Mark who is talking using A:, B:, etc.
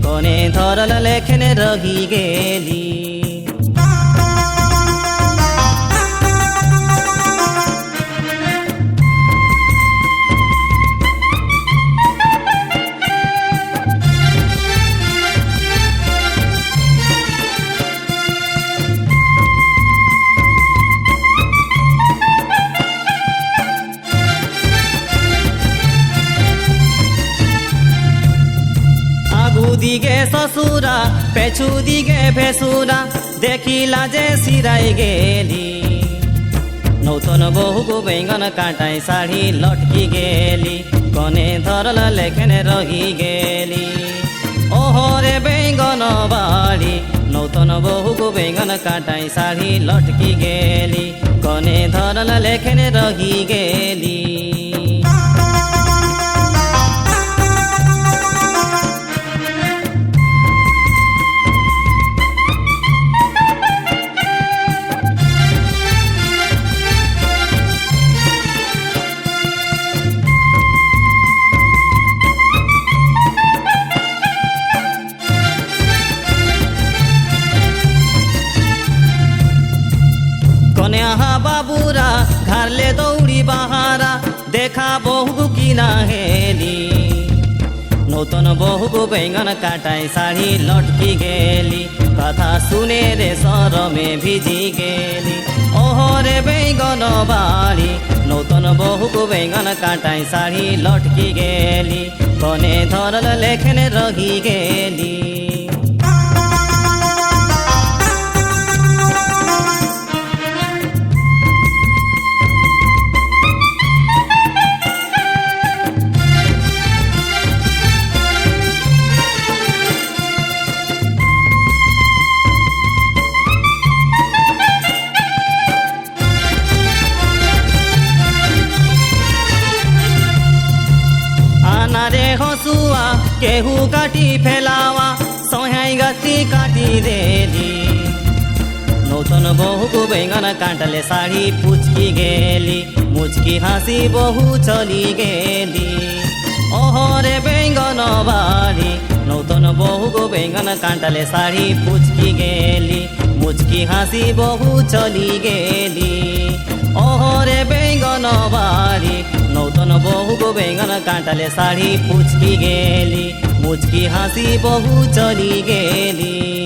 A: कोने धरल लेखन रही गेली। दिगे ससुरा पेछु दिगे भेसुरा देखिला जे सिराई गेली। नौतन बहुको बैंगन काटाई साड़ी लटकी गेली कने धरल लेखन रही गेली। ओहो रे बैंगन बाड़ी नौतन बहुको बैंगन काटाई साड़ी लटकी गेली कने धरल लेखन रही गेली। बाबूरा घर ले दौड़ी बहारा देखा बहु की ना हेली। नौतन बहु बैंगन काटाई साड़ी लटकी गेली कथा सुने रे सर में भिजी गेली। ओहो रे बैंगन बाड़ी नौतन बहु बैंगन काटाई साड़ी लटकी गेली कने धरल लेखन रही गेली। रे हसुआ केहू काटी फैलावा सोहाई गति काटी देली। नौतन बहु बैंगन काटले साड़ी पुचकी गेली मुचकी हंसी बहु चली गेली। ओहो रे बैंगन बाड़ी नौतन बहु बैंगन काटले साड़ी पुचकी गेली मुचकी हंसी बहु चली गेली। ओहो रे बैंगन बाड़ी नौतन बहु बैंगन काटले साड़ी पुचकी गेली मुचकी हंसी बहु चली गेली।